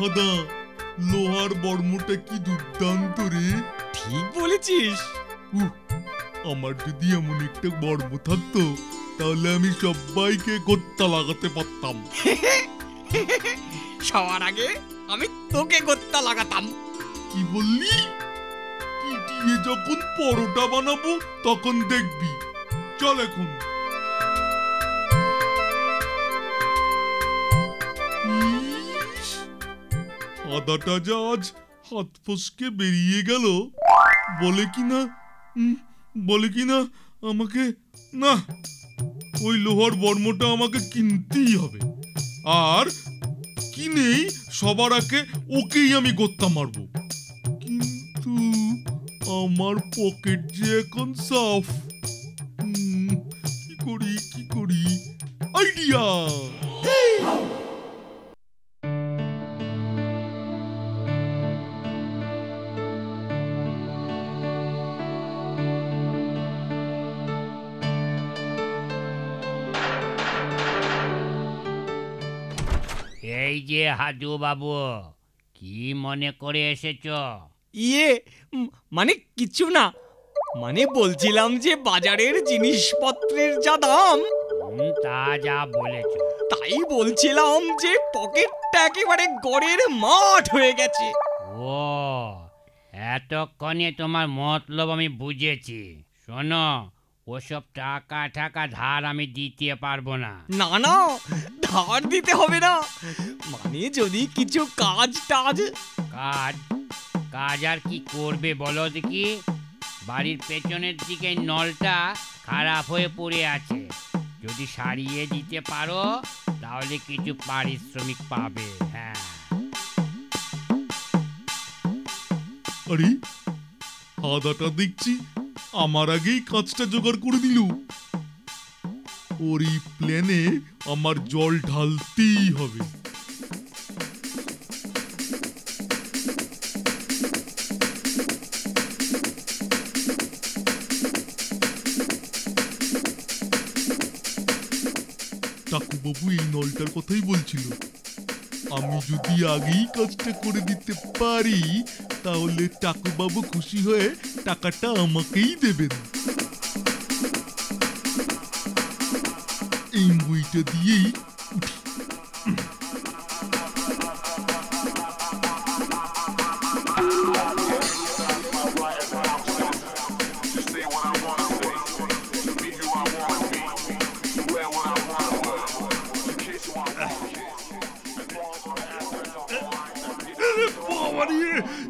হাদা, লোহার বর্মটা কি দুর্দান্ত রে। ঠিক বলেছিস। আমার যদি এমন একটা বর্ম থাকতো তাহলে আমি সবাইকে গোত্তা লাগাতে পারতাম। সবার আগে আমি তোকে গোত্তা লাগাতাম। কি বললি? পিটিয়ে যখন পরোটা বানাবো তখন দেখবি। চল এখন। হাদাটা যা আজ হাত ফসকে বেরিয়ে গেল। বলে কিনা আমাকে না, ওই লোহার বর্মটা আমাকে কিনতেই হবে। আর কিনেই সবার আগে ওকেই আমি গোত্তা মারবো। কিন্তু আমার পকেট যে এখন সাফ। কি করি আইডিয়া। এই যে হাজু বাবু, কি মনে করে এসেছ? মানে কিছু না, মানে বলছিলাম যে বাজারের জিনিসপত্রের যা দাম। তা যা বলেছ। তাই বলছিলাম যে পকেটটা একেবারে গড়ের মাঠ হয়ে গেছে। ও, এতক্ষণে তোমার মতলব আমি বুঝেছি। শোনো, ওসব টাকা ধার আমি দিতে পারবো না। না, ধার দিতে হবে না, মানে যদি কিছু কাজ আর কি করবে বলো দেখি? বাড়ির পেছনের দিকে নলটা খারাপ হয়ে পড়ে আছে, যদি সারিয়ে দিতে পারো তাহলে কিছু পারিশ্রমিক পাবে। হ্যাঁ। আরে হাদাটা দেখছি আমার আগেই কাজটা জোগাড় করে দিল। ওর এই প্ল্যানে আমার জল ঢালতেই হবে। টাকুবাবু এই নলটার কথাই বলছিল। আমি যদি আগেই কাজটা করে দিতে পারি তাহলে টাকুবাবু খুশি হয়ে টাকাটা আমাকেই দেবেন। এই বইটা দিয়েই উঠি।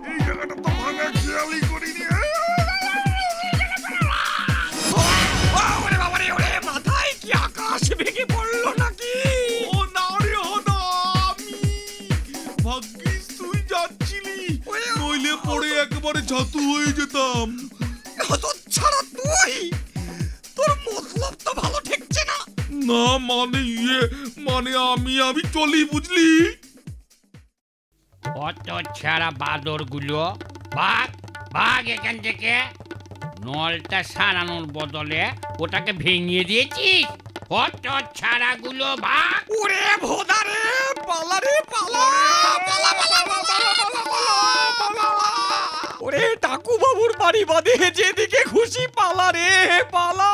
এই জায়গাটা তো ভাঙা, খেয়ালই করিনি। মাথায় কি আকাশ ভেঙে পড়লো নাকি? ও না রে হদা, আমি ভাগ্যিস তুই যাচ্ছিলি, নইলে পড়ে একেবারে ছাতু হয়ে যেতাম। ছাড়া তুই, তোর মতলব তো ভালো ঠেকছে না। না মানে আমি চলি, বুঝলি? অত ছাড়া বাদরগুলো, ভাগ এখান থেকে। নলটা সারানোর বদলে ওটাকে ভেঙে দিয়েছিস। অত ছাড়াগুলো ভাগ। ওরে ভোদা রে, পালা রে পালা। ওরে টাকু বাবুর বাড়ি বাদে যেদিকে খুশি পালা রে পালা।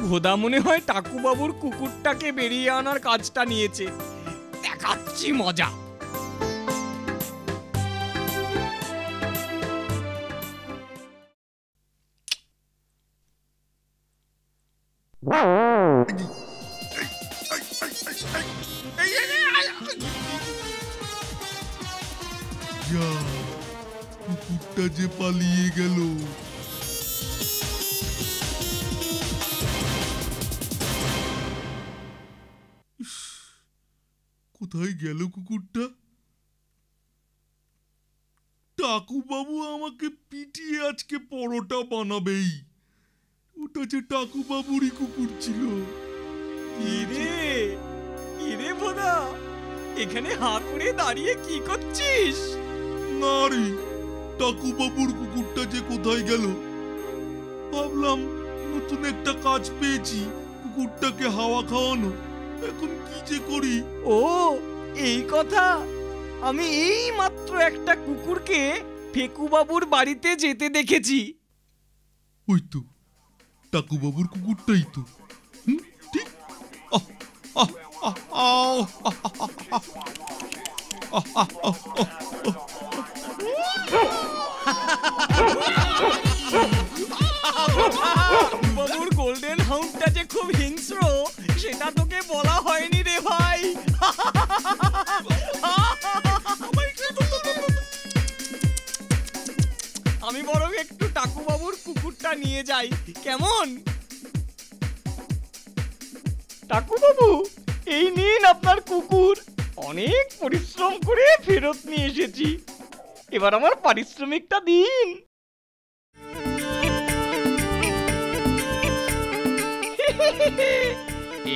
ভোদা মনে হয় টাকু বাবুর কুকুরটাকে বেরিয়ে আনার কাজটা নিয়েছে। দেখাচ্ছি মজা। কুকুরটা যে পালিয়ে গেল। কোথায় গেল কুকুরটা? টাকু বাবু আমাকে পিটিয়ে আজকে পরোটা বানাবেই। ওটা যে টাকু বাবুরই কুকুর ছিল। ইরে ভোদা, এখানে হাঁ করে দাঁড়িয়ে কি করছিস? না রে, টাকু বাবুর কুকুরটা যে কোথায় গেল। ভাবলাম নতুন একটা কাজ পেয়েছি, কুকুরটাকে হাওয়া খাওয়ানো। এখন কি যে করি। ও এই কথা, আমি এই মাত্র একটা কুকুরকে ফেকুবাবুর বাড়িতে যেতে দেখেছি। ওই তো টাকু বাবুর কুকুরটাই তো। ঠিক। আহ, আহ, আহ, আহ, আহ, আহ, আহ, আহ, আহ, বাবুর গোল্ডেন হাউন্ডটা যে খুব হিংস্র সেটা তোকে বলা হয়নি রে ভাই। আমি বরং একটু টাকু বাবুর কুকুরটা নিয়ে যাই, কেমন? টাকু বাবু, এই নিন আপনার কুকুর। অনেক পরিশ্রম করে ফেরত নিয়ে এসেছি, এবার আমার পারিশ্রমিকটা দিন।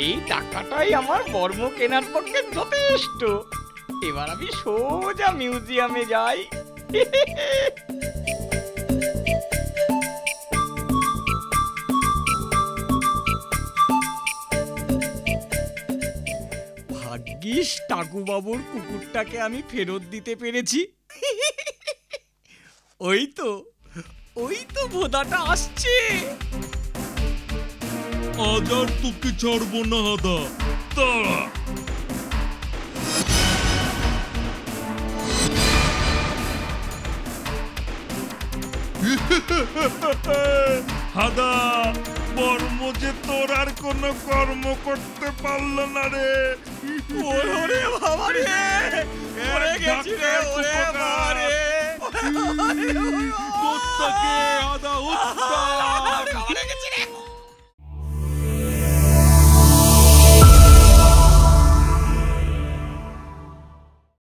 এই টাকাটাই আমার বর্ম কেনার পক্ষে যথেষ্ট। এবার আমি সোজা মিউজিয়ামে যাই। ভাগ্যিস টাকু বাবুর কুকুরটাকে আমি ফেরত দিতে পেরেছি। ওই তো ভোদাটা আসছে। আজ আর তোকে ছাড়বো না হাদা, দাঁড়া। হাদা, বর্ম যে তোর আর কোনো কর্ম করতে পারলো না রে। ওরে বাবা রে, ওরে গেছি রে, ওরে বাবা রে। কোত্তাকে হাদা উত্তা। ওরে গেছি রে।